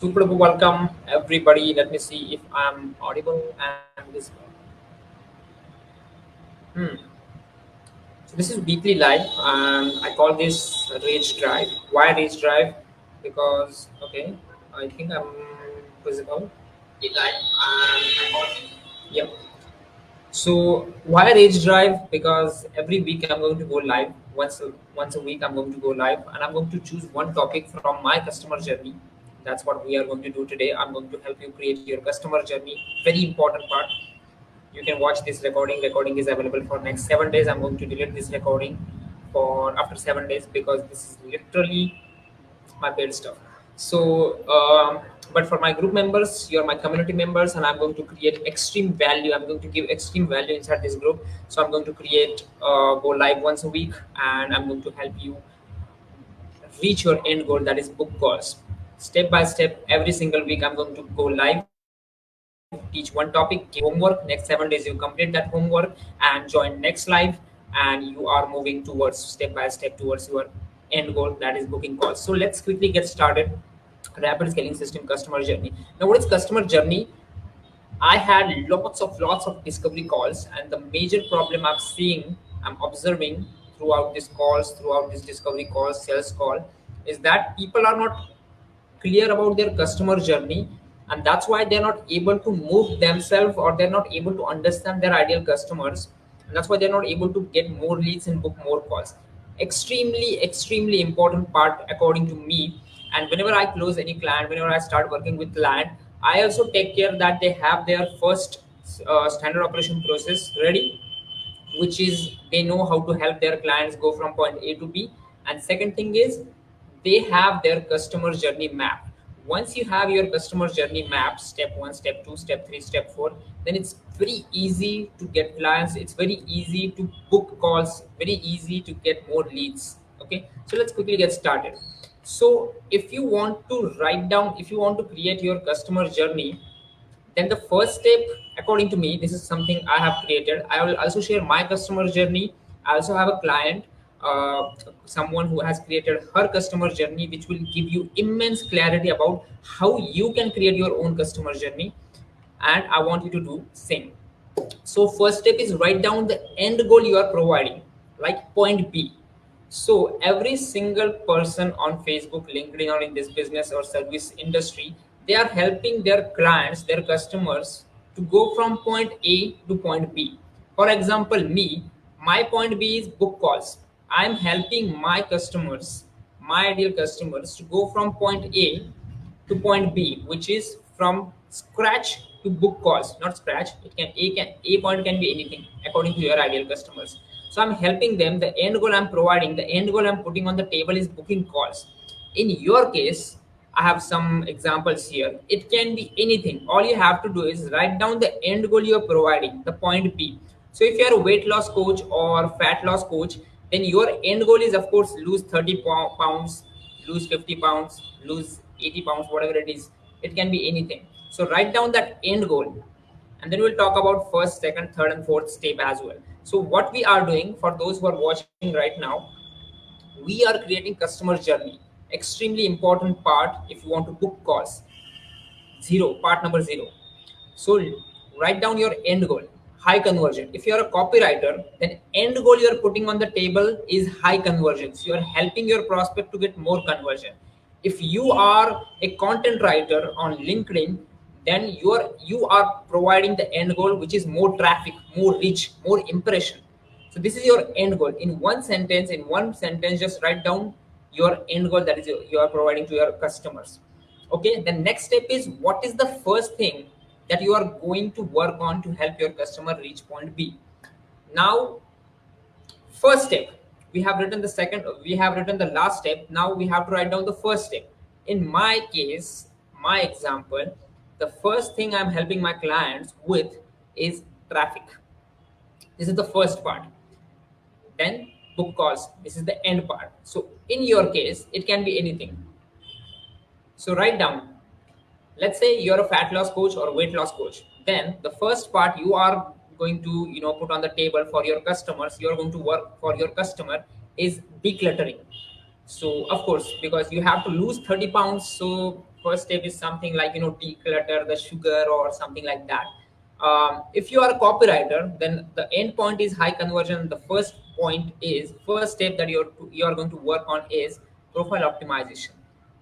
Super welcome everybody. Let me see if I'm audible and visible. Hmm. So this is weekly live, and I call this Rage Drive. Why Rage Drive? Because okay, I think I'm visible. Live, and I call yep. So why Rage Drive? Because every week I'm going to go live. Once a week I'm going to go live, and I'm going to choose one topic from my customer journey. That's what we are going to do today. I'm going to help you create your customer journey. Very important part. You can watch this recording. Recording is available for next 7 days. I'm going to delete this recording for after 7 days because this is literally my paid stuff. So, but for my group members, you're my community members, and I'm going to create extreme value. I'm going to give extreme value inside this group. So I'm going to create go live once a week, and I'm going to help you reach your end goal, that is book calls. Step by step, every single week, I'm going to go live, teach one topic, give you homework. Next 7 days, you complete that homework and join next live, and you are moving towards step by step towards your end goal, that is booking calls. So let's quickly get started. Rapid scaling system, customer journey. Now, what is customer journey? I had lots of discovery calls, and the major problem I'm observing throughout this discovery call, sales call, is that people are not clear about their customer journey, and that's why they're not able to move themselves, or they're not able to understand their ideal customers, and that's why they're not able to get more leads and book more calls. Extremely important part according to me. And whenever I close any client, whenever I start working with client, I also take care that they have their first standard operation process ready, which is they know how to help their clients go from point A to B. And second thing is they have their customer journey map. Once you have your customer journey map, step 1, step 2, step 3, step 4, then it's very easy to get clients, it's very easy to book calls, very easy to get more leads. Okay, so let's quickly get started. So if you want to write down, if you want to create your customer journey, then the first step, according to me, this is something I have created. I will also share my customer journey. I also have a client, someone who has created her customer journey, which will give you immense clarity about how you can create your own customer journey. And I want you to do same. So first step is write down the end goal you are providing, like point B. So every single person on Facebook, LinkedIn, or in this business or service industry, they are helping their clients, their customers, to go from point A to point B. For example, me, my point B is book calls. I'm helping my customers, my ideal customers, to go from point A to point B, which is from scratch to book calls. Not scratch. A point can be anything according to your ideal customers. So I'm helping them. The end goal I'm providing, the end goal I'm putting on the table is booking calls. In your case, I have some examples here. It can be anything. All you have to do is write down the end goal you're providing, the point B. So if you're a weight loss coach or fat loss coach, then your end goal is, of course, lose 30 pounds, lose 50 pounds, lose 80 pounds, whatever it is. It can be anything. So write down that end goal, and then we'll talk about first, second, third, and fourth step as well. So what we are doing, for those who are watching right now, we are creating customer journey. Extremely important part if you want to book calls. Part number zero. So write down your end goal, high conversion. If you're a copywriter, then end goal you're putting on the table is high conversions. You're helping your prospect to get more conversion. If you are a content writer on LinkedIn, then you are providing the end goal, which is more traffic, more reach, more impression. So this is your end goal. In one sentence, just write down your end goal, that is you are providing to your customers. Okay, the next step is, what is the first thing that you are going to work on to help your customer reach point B? Now, first step, we have written the last step. Now we have to write down the first step. In my case, my example, the first thing I'm helping my clients with is traffic. This is the first part. Then book calls. This is the end part. So in your case, it can be anything. So write down. Let's say you're a fat loss coach or weight loss coach. Then the first part you are going to put on the table for your customers. You're going to work for your customer is decluttering. So of course, because you have to lose 30 pounds, so first step is something like, declutter the sugar or something like that. If you are a copywriter, then the end point is high conversion. The first step that you're going to work on is profile optimization.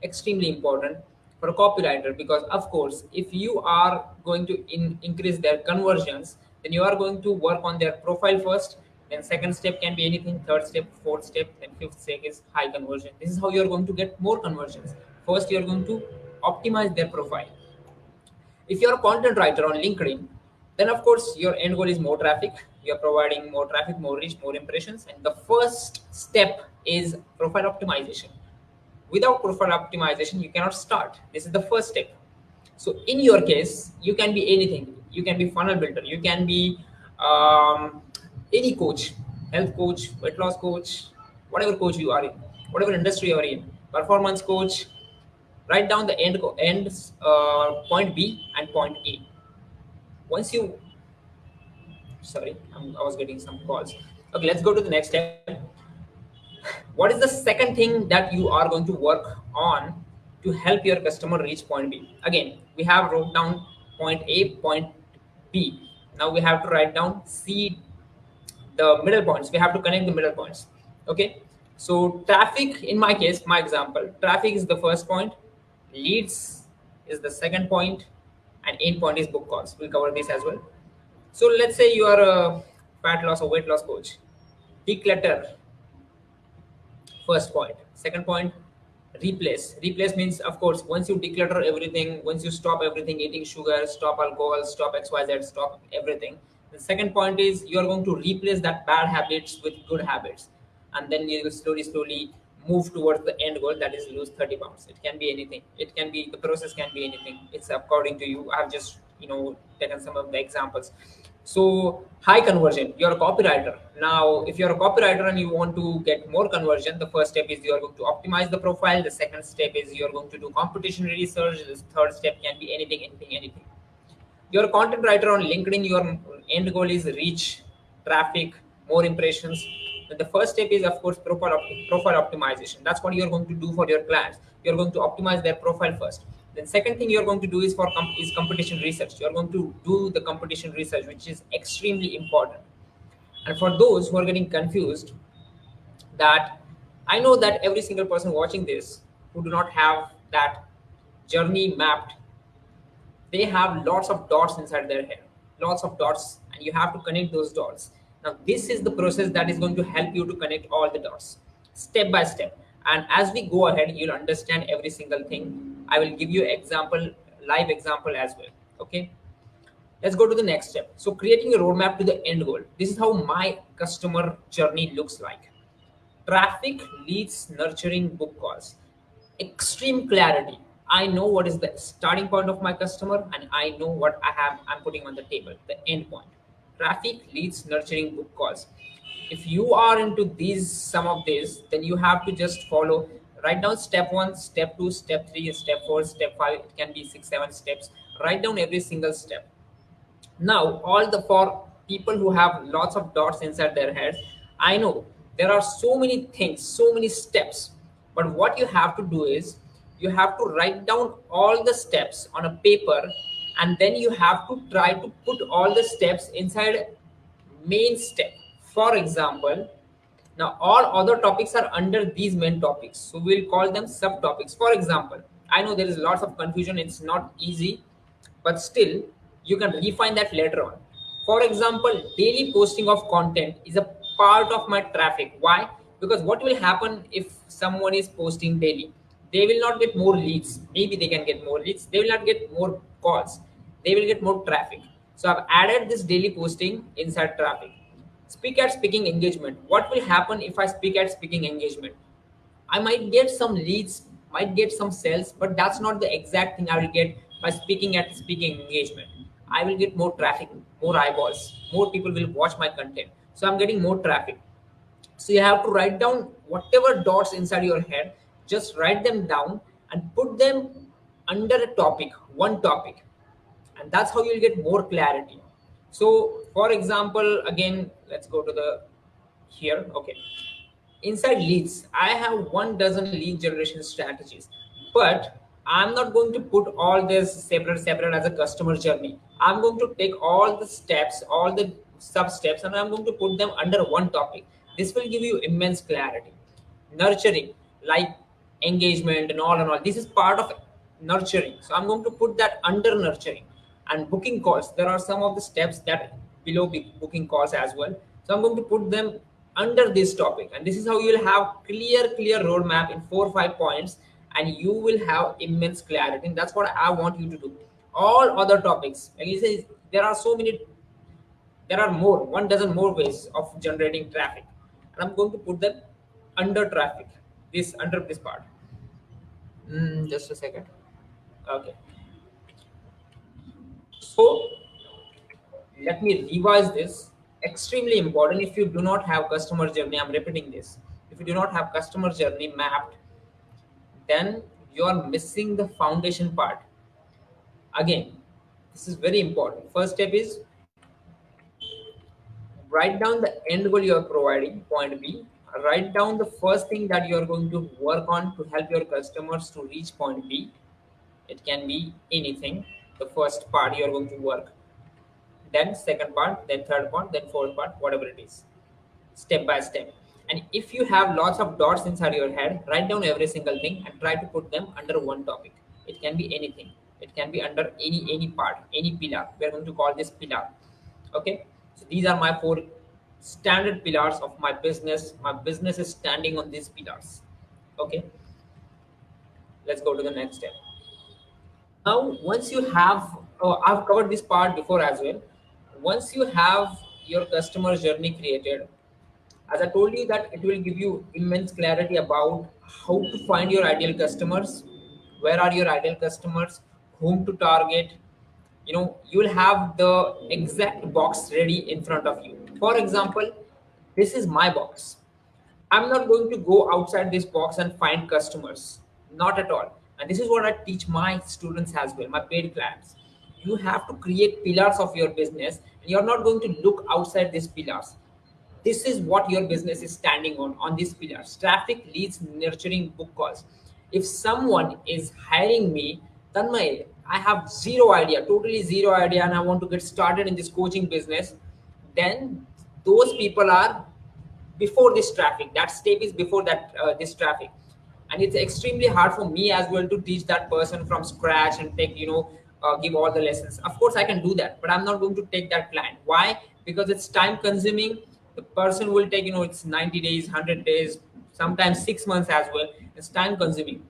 Extremely important for a copywriter, because of course if you are going to increase their conversions, then you are going to work on their profile first. Then second step can be anything, third step, fourth step, then fifth step is high conversion. This is how you're going to get more conversions. First you're going to optimize their profile. If you're a content writer on LinkedIn, then of course your end goal is more traffic. You're providing more traffic, more reach, more impressions, and the first step is profile optimization. Without profile optimization, you cannot start. This is the first step. So in your case, you can be anything. You can be funnel builder. You can be any coach, health coach, weight loss coach, whatever coach you are in, whatever industry you are in, performance coach. Write down the point B and point A. Once you, sorry, I was getting some calls. Okay, let's go to the next step. What is the second thing that you are going to work on to help your customer reach point B? Again, we have wrote down point A, point B. Now we have to write down C, the middle points. We have to connect the middle points. Okay. So traffic, in my case, my example, traffic is the first point, leads is the second point, and end point is book calls. We'll cover this as well. So let's say you are a fat loss or weight loss coach. Declutter, first point. Second point, replace. Replace means, of course, once you declutter everything, once you stop everything, eating sugar, stop alcohol, stop XYZ, stop everything. The second point is you are going to replace that bad habits with good habits. And then you will slowly move towards the end goal, that is lose 30 pounds. It can be anything. It can be, the process can be anything. It's according to you. I've just, taken some of the examples. So high conversion, you're a copywriter. Now, if you're a copywriter and you want to get more conversion, the first step is you're going to optimize the profile. The second step is you're going to do competition research. The third step can be anything. You're a content writer on LinkedIn. Your end goal is reach, traffic, more impressions. But the first step is, of course, profile optimization. That's what you're going to do for your clients. You're going to optimize their profile first. Then second thing you're going to do is is competition research. You're going to do the competition research, which is extremely important. And for those who are getting confused, that I know that every single person watching this who do not have that journey mapped, they have lots of dots inside their head, lots of dots, and you have to connect those dots. Now this is the process that is going to help you to connect all the dots step by step. And as we go ahead, you'll understand every single thing. I will give you example, live example as well. Okay, let's go to the next step. So creating a roadmap to the end goal. This is how my customer journey looks like. Traffic, leads, nurturing, book calls. Extreme clarity. I know what is the starting point of my customer, and I know what I'm putting on the table, the end point. Traffic, leads, nurturing, book calls. If you are into these, some of these, then you have to just follow. Write down step one, step two, step three, step four, step five. It can be 6, 7 steps. Write down every single step. Now, all the for people who have lots of dots inside their heads, I know there are so many things, so many steps. But what you have to do is you have to write down all the steps on a paper, and then you have to try to put all the steps inside main step. For example, now all other topics are under these main topics, so we'll call them subtopics. For example, I know there is lots of confusion, it's not easy, but still you can refine that later on. For example, daily posting of content is a part of my traffic. Why? Because what will happen if someone is posting daily? They will not get more leads. Maybe they can get more leads. They will not get more calls. They will get more traffic. So I've added this daily posting inside traffic. Speak at speaking engagement. What will happen if I speak at speaking engagement? I might get some leads, might get some sales, but that's not the exact thing I will get by speaking at speaking engagement. I will get more traffic, more eyeballs, more people will watch my content. So I'm getting more traffic. So you have to write down whatever dots inside your head, just write them down and put them under a topic, one topic. And that's how you'll get more clarity. So for example, again, let's go to the here. Okay. Inside leads, I have 1 dozen lead generation strategies, but I'm not going to put all this separate as a customer journey. I'm going to take all the steps, all the sub steps, and I'm going to put them under one topic. This will give you immense clarity. Nurturing, like engagement and all. This is part of nurturing. So I'm going to put that under nurturing. And booking calls, there are some of the steps that below booking calls as well. So I'm going to put them under this topic, and this is how you will have clear roadmap in 4 or 5 points, and you will have immense clarity. And that's what I want you to do. All other topics, like you say, there are so many, there are more, 1 dozen more ways of generating traffic, and I'm going to put them under traffic, this under this part. Just a second. Okay, so let me revise this. Extremely important. If you do not have customer journey, I'm repeating this, if you do not have customer journey mapped, then you are missing the foundation part. Again, this is very important. First step is write down the end goal you are providing, point B. Write down the first thing that you are going to work on to help your customers to reach point B. It can be anything. The first part you are going to work, then second part, then third part, then fourth part, whatever it is, step by step. And if you have lots of dots inside your head, write down every single thing and try to put them under one topic. It can be anything. It can be under any part, any pillar. We are going to call this pillar. Okay. So these are my 4 standard pillars of my business. My business is standing on these pillars. Okay. Let's go to the next step. Now, once you have, I've covered this part before as well. Once you have your customer journey created, as I told you that it will give you immense clarity about how to find your ideal customers, where are your ideal customers, whom to target. You will have the exact box ready in front of you. For example, this is my box. I'm not going to go outside this box and find customers. Not at all. And this is what I teach my students as well, my paid clients. You have to create pillars of your business, and you're not going to look outside these pillars. This is what your business is standing on these pillars: traffic, leads, nurturing, book calls. If someone is hiring me, Tanmay, I have zero idea, totally zero idea, and I want to get started in this coaching business, then those people are before this traffic. That step is before that this traffic. And it's extremely hard for me as well to teach that person from scratch and take, give all the lessons. Of course I can do that, but I'm not going to take that client. Why? Because it's time consuming. The person will take, it's 90 days, 100 days, sometimes 6 months as well. It's time consuming.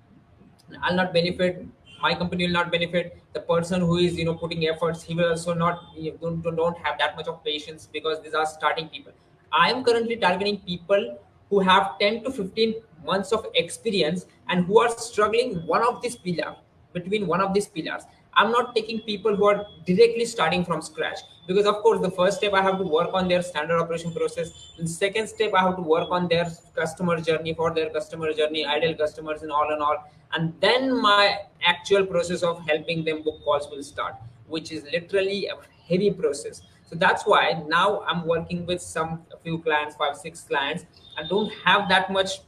I'll not benefit. My company will not benefit. The person who is putting efforts, he will also not, don't have that much of patience, because these are starting people. I am currently targeting people who have 10 to 15 months of experience and who are struggling one of these pillars, between one of these pillars. I'm not taking people who are directly starting from scratch, because of course the first step I have to work on their standard operation process. The second step I have to work on their customer journey, for their customer journey, ideal customers and all. And then my actual process of helping them book calls will start, which is literally a heavy process. So that's why now I'm working with a few clients, 5 6 clients. I don't have that much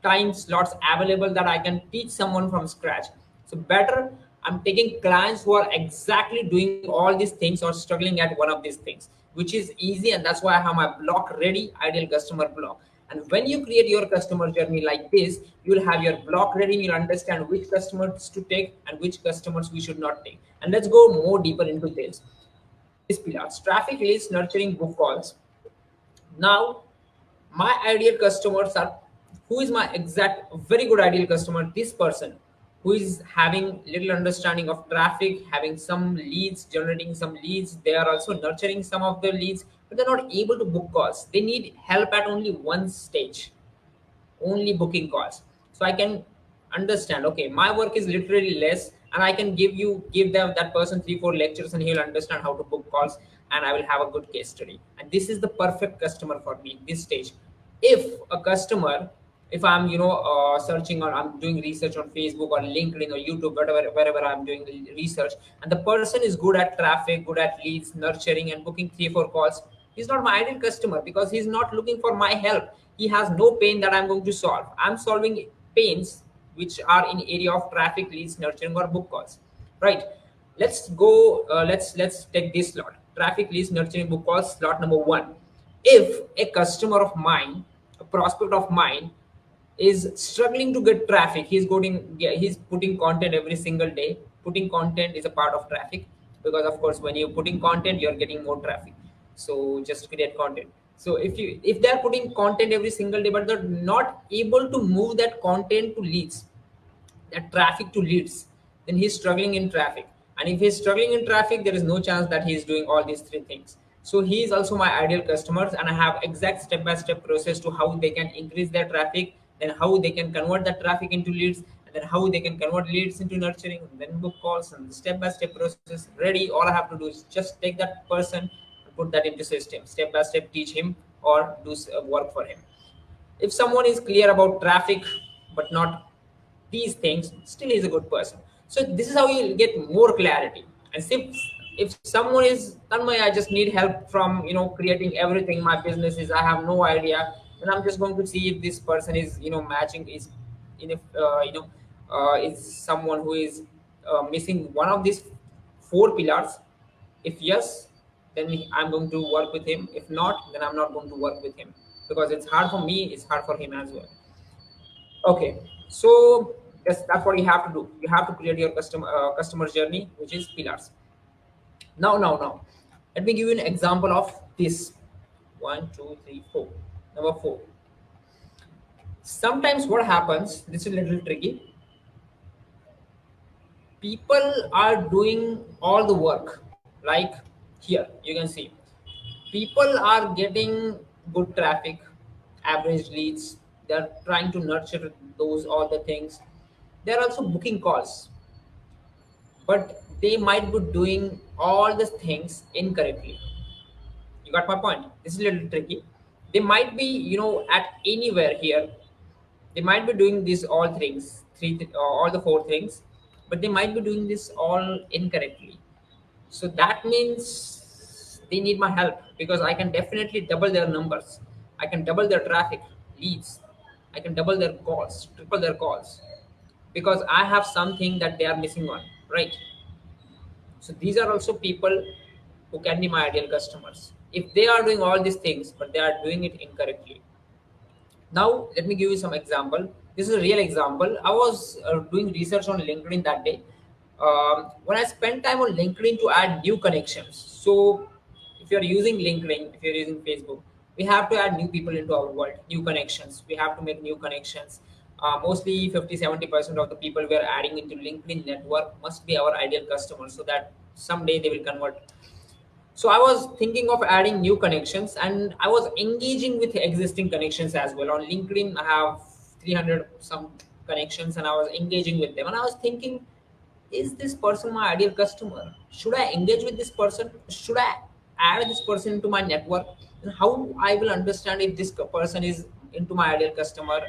time slots available that I can teach someone from scratch. So better I'm taking clients who are exactly doing all these things or struggling at one of these things, which is easy. And that's why I have my block ready, ideal customer block. And when you create your customer journey like this, you will have your block ready. You'll understand which customers to take and which customers we should not take. And let's go more deeper into this. These pillars: traffic, leads, nurturing, book calls. Now, my ideal customers are, who is my exact very good ideal customer? This person who is having little understanding of traffic, having some leads, generating some leads. They are also nurturing some of the leads, but they're not able to book calls. They need help at only one stage, only booking calls. So I can understand, okay, my work is literally less, and I can give them that person 3 4 lectures, and he'll understand how to book calls, and I will have a good case study. And this is the perfect customer for me, this stage. If a customer, if I'm searching, or I'm doing research on Facebook or LinkedIn or YouTube, whatever, wherever I'm doing the research, and the person is good at traffic, good at leads, nurturing, and booking 3 4 calls, he's not my ideal customer, because he's not looking for my help. He has no pain that I'm going to solve. I'm solving pains which are in area of traffic, leads, nurturing, or book calls. Right. Let's go. Let's take this slot. Traffic, leads, nurturing, book calls. Slot number one. If a customer of mine, a prospect of mine, is struggling to get traffic, he's putting content every single day. Putting content is a part of traffic, because of course when you're putting content you're getting more traffic. So just create content. So if they're putting content every single day but they're not able to move that content to leads, that traffic to leads, then he's struggling in traffic. And if he's struggling in traffic, there is no chance that he's doing all these three things. So he is also my ideal customers, and I have exact step-by-step process to how they can increase their traffic, then how they can convert that traffic into leads, and then how they can convert leads into nurturing, and then book calls, and the step-by-step process ready. All I have to do is just take that person and put that into system. Step by step, teach him or do work for him. If someone is clear about traffic but not these things, still is a good person. So this is how you get more clarity. And if someone is Tanmay, I just need help from creating everything. My business is, I have no idea. Then I'm just going to see if this person is matching, is in if is someone who is missing one of these four pillars. If yes, then I'm going to work with him. If not, then I'm not going to work with him, because it's hard for me, it's hard for him as well. Okay, so that's what you have to do. You have to create your customer journey, which is pillars. Now, let me give you an example of this. One, two, three, four. Number four. Sometimes what happens, this is a little tricky. People are doing all the work. Like here, you can see people are getting good traffic, average leads. They're trying to nurture those all the things. They're also booking calls, but they might be doing all the things incorrectly. You got my point. This is a little tricky. They might be at anywhere here. They might be doing these all things, all the four things, but they might be doing this all incorrectly. So that means they need my help, because I can definitely double their numbers. I can double their traffic, leads. I can double their calls, triple their calls, because I have something that they are missing on, right? So these are also people who can be my ideal customers. If they are doing all these things, but they are doing it incorrectly. Now, let me give you some example. This is a real example. I was doing research on LinkedIn that day. When I spent time on LinkedIn to add new connections. So, if you're using LinkedIn, if you're using Facebook, we have to add new people into our world, new connections. We have to make new connections. Mostly 50-70% of the people we are adding into LinkedIn network must be our ideal customers, so that someday they will convert. So I was thinking of adding new connections, and I was engaging with existing connections as well. On LinkedIn, I have 300 some connections, and I was engaging with them. And I was thinking, is this person my ideal customer? Should I engage with this person? Should I add this person into my network? And how I will understand if this person is into my ideal customer?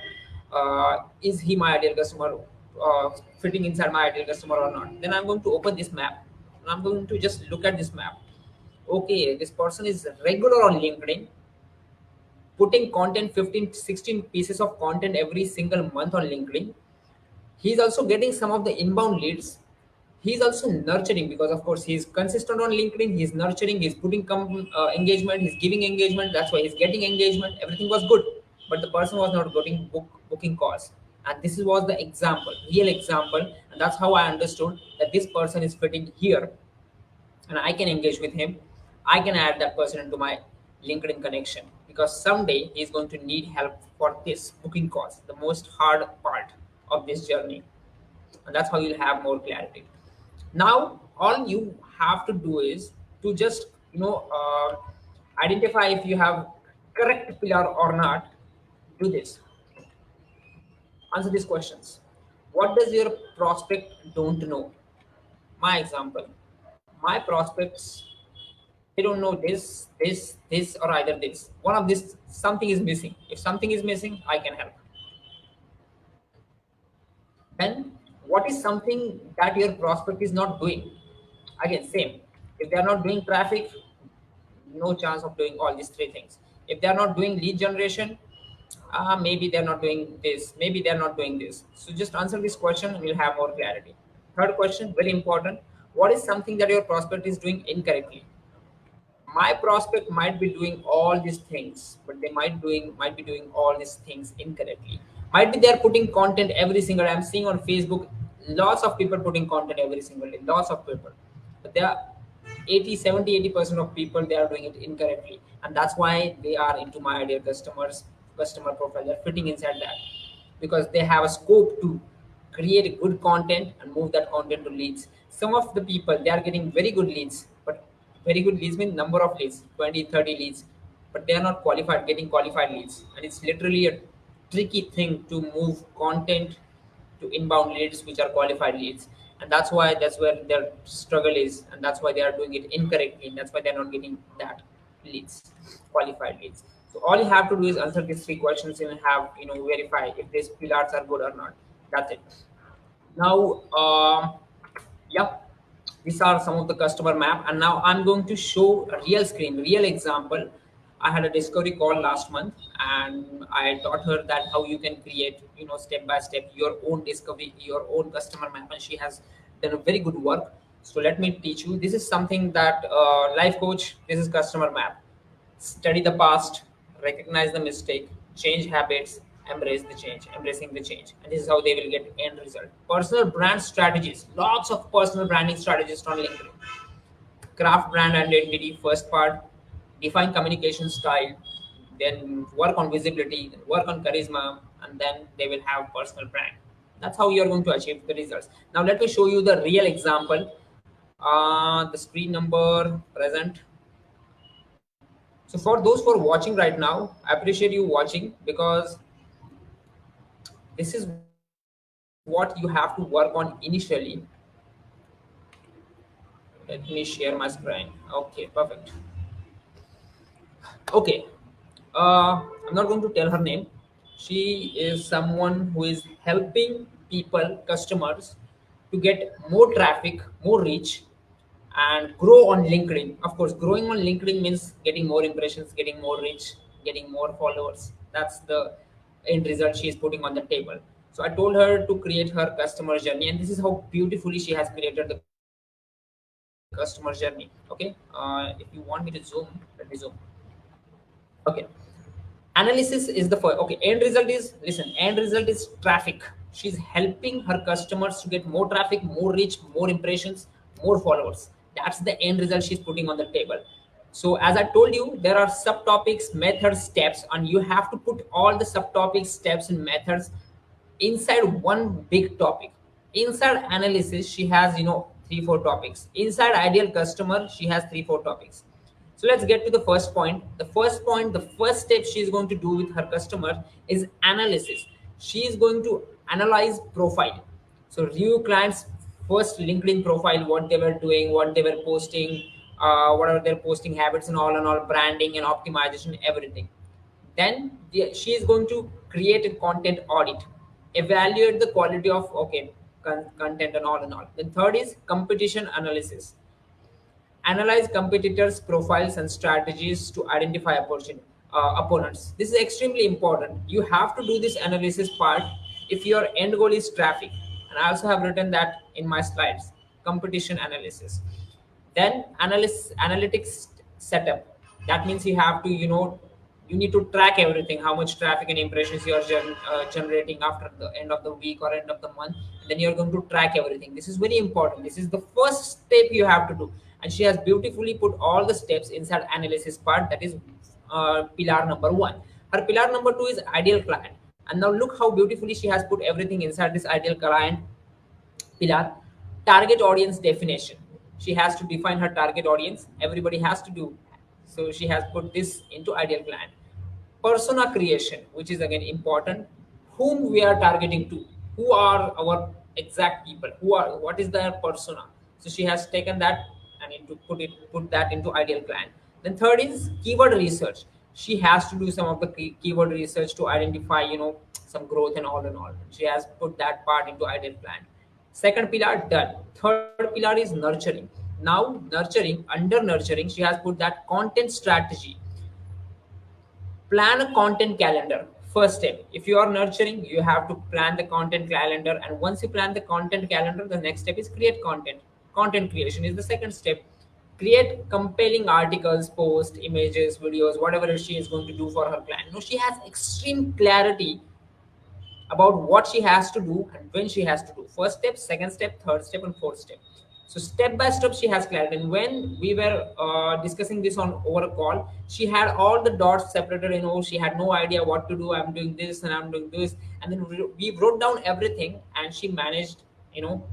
Is he my ideal customer? Fitting inside my ideal customer or not? Then I'm going to open this map, and I'm going to just look at this map. Okay, this person is regular on LinkedIn, putting content, 15 16 pieces of content every single month on LinkedIn. He's also getting some of the inbound leads. He's also nurturing, because of course he's consistent on LinkedIn. He's nurturing, he's putting engagement, he's giving engagement. That's why he's getting engagement. Everything was good, but the person was not getting booking calls. And this was the example, real example, and that's how I understood that this person is fitting here, and I can engage with him. I can add that person into my LinkedIn connection, because someday he's going to need help for this booking calls, the most hard part of this journey. And that's how you'll have more clarity. Now, all you have to do is to just identify if you have correct pillar or not. Do this. Answer these questions. What does your prospect don't know? My example. My prospects, they don't know this, or either this. One of this, something is missing. If something is missing, I can help. Then, what is something that your prospect is not doing? Again, same. If they are not doing traffic, no chance of doing all these three things. If they are not doing lead generation, Maybe they're not doing this, maybe they're not doing this. So just answer this question and you'll have more clarity. Third question, very important. What is something that your prospect is doing incorrectly? My prospect might be doing all these things, but they might be doing all these things incorrectly. Might be they're putting content every single day. I'm seeing on Facebook lots of people putting content every single day, lots of people. But they are 80 70 80% of people, they are doing it incorrectly, and that's why they are into my ideal customer profile. They're fitting inside that because they have a scope to create good content and move that content to leads. Some of the people, they are getting very good leads, but very good leads mean number of leads, 20 30 leads, but they are not qualified, getting qualified leads. And it's literally a tricky thing to move content to inbound leads which are qualified leads. And that's where their struggle is, and that's why they are doing it incorrectly, and that's why they're not getting that leads, qualified leads. So all you have to do is answer these three questions and have, verify if these pillars are good or not. That's it. Now, yeah, these are some of the customer map, and now I'm going to show a real screen, real example. I had a discovery call last month, and I taught her that how you can create, step by step your own discovery, your own customer map, and she has done a very good work. So let me teach you. This is something that life coach. This is customer map. Study the past, recognize the mistake, change habits, embrace the change, embracing the change. And this is how they will get end result. Personal brand strategies, lots of personal branding strategies on LinkedIn. Craft brand identity, first part, define communication style, then work on visibility, then work on charisma, and then they will have personal brand. That's how you're going to achieve the results. Now let me show you the real example. The screen number present. So for those who are watching right now, I appreciate you watching because this is what you have to work on initially. Let me share my screen. Okay, perfect. Okay, I'm not going to tell her name. She is someone who is helping people, customers, to get more traffic, more reach, and grow on LinkedIn. Of course, growing on LinkedIn means getting more impressions, getting more reach, getting more followers. That's the end result she is putting on the table. So I told her to create her customer journey, and this is how beautifully she has created the customer journey. Okay, if you want me to zoom, let me zoom. Okay, analysis is the first. Okay, end result is, listen, end result is traffic. She's helping her customers to get more traffic, more reach, more impressions, more followers. That's the end result she's putting on the table. So as I told you, there are subtopics, methods, steps, and you have to put all the subtopics, steps, and methods inside one big topic. Inside analysis, she has, 3 4 topics. Inside ideal customer, she has 3 4 topics. So let's get to the first point. The first point, the first step she is going to do with her customer is analysis. She is going to analyze profile. So review clients' first LinkedIn profile, what they were doing, what they were posting, what are their posting habits, and all, branding and optimization, everything. Then she is going to create a content audit, evaluate the quality of, okay, content and all. Then third is competition analysis. Analyze competitors' profiles and strategies to identify opponents. This is extremely important. You have to do this analysis part if your end goal is traffic. And I also have written that in my slides. Competition analysis. Then analytics setup. That means you have to, you need to track everything, how much traffic and impressions you are generating after the end of the week or end of the month. And then you're going to track everything. This is very important. This is the first step you have to do. And she has beautifully put all the steps inside analysis part. That is pillar number one. Her pillar number two is ideal client. And now look how beautifully she has put everything inside this ideal client pillar. Target audience definition. She has to define her target audience. Everybody has to do. So she has put this into ideal client. Persona creation, which is again important. Whom we are targeting to? Who are our exact people? Who are, what is their persona? So she has taken that and into put that into ideal client. Then third is keyword research. She has to do some of the keyword research to identify, some growth and all. She has put that part into ideal client. Second pillar done. Third pillar is nurturing. Now nurturing, under nurturing, she has put that content strategy. Plan a content calendar. First step, if you are nurturing, you have to plan the content calendar, and once you plan the content calendar, the next step is create content. Content creation is the second step. Create compelling articles, post images, videos, whatever she is going to do for her client. No, she has extreme clarity about what she has to do and when she has to do. First step, second step, third step, and fourth step. So step by step, she has clarity. And when we were discussing this on over a call, she had all the dots separated. She had no idea what to do. I'm doing this and I'm doing this, and then we wrote down everything, and she managed. You know,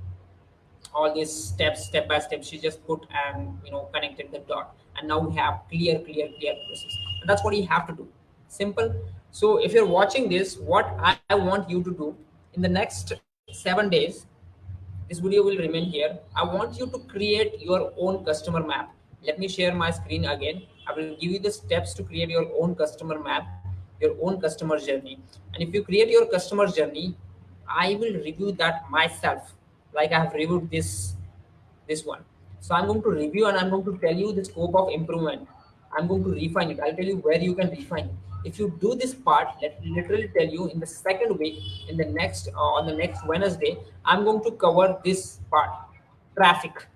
all these steps, step by step, she just put and connected the dot, and now we have clear process, and that's what you have to do. Simple. So if you're watching this, what I want you to do in the next 7 days, this video will remain here. I want you to create your own customer map. Let me share my screen again. I will give you the steps to create your own customer map, your own customer journey. And if you create your customer journey, I will review that myself, like I have reviewed this one. So I'm going to review, and I'm going to tell you the scope of improvement. I'm going to refine it. I'll tell you where you can refine it. If you do this part, let me literally tell you, in the second week, in the next on the next Wednesday, I'm going to cover this part. Traffic.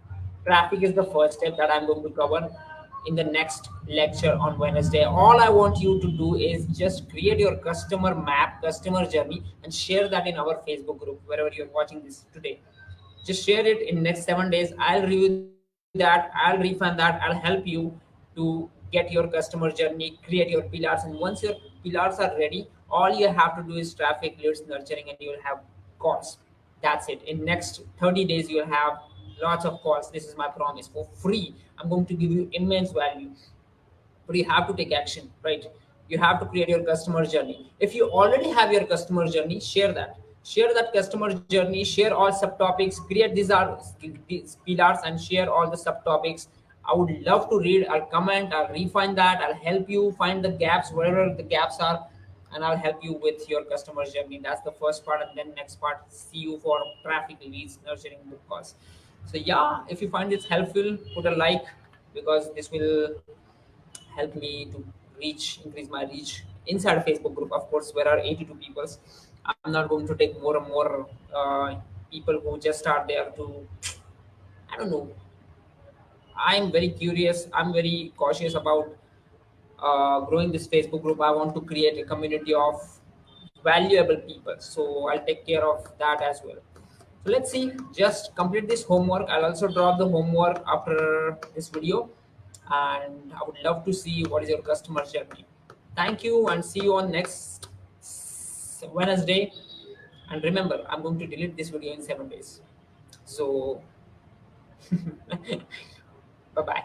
Traffic is the first step that I'm going to cover in the next lecture on Wednesday. All I want you to do is just create your customer map, customer journey, and share that in our Facebook group wherever you're watching this today. Just share it in next 7 days. I'll review that, I'll refine that, I'll help you to get your customer journey, create your pillars. And once your pillars are ready, all you have to do is traffic, leads, nurturing, and you'll have calls. That's it. In next 30 days, you'll have lots of calls. This is my promise, for free. I'm going to give you immense value, but you have to take action, right? You have to create your customer journey. If you already have your customer journey, share that customer journey, share all subtopics, create these pillars, and share all the subtopics. I would love to read. I'll comment, I'll refine that, I'll help you find the gaps wherever the gaps are, and I'll help you with your customer journey. That's the first part. And then next part, see you for traffic, leads, nurturing, book calls. So yeah, if you find this helpful, put a like, because this will help me to increase my reach inside a Facebook group. Of course, where are 82 people. I'm not going to take more and more people who just are there to, I don't know. I'm very curious. I'm very cautious about growing this Facebook group. I want to create a community of valuable people. So I'll take care of that as well. So let's see, just complete this homework. I'll also drop the homework after this video. And I would love to see what is your customer journey. Thank you, and see you on next Wednesday. And remember, I'm going to delete this video in 7 days. So bye bye.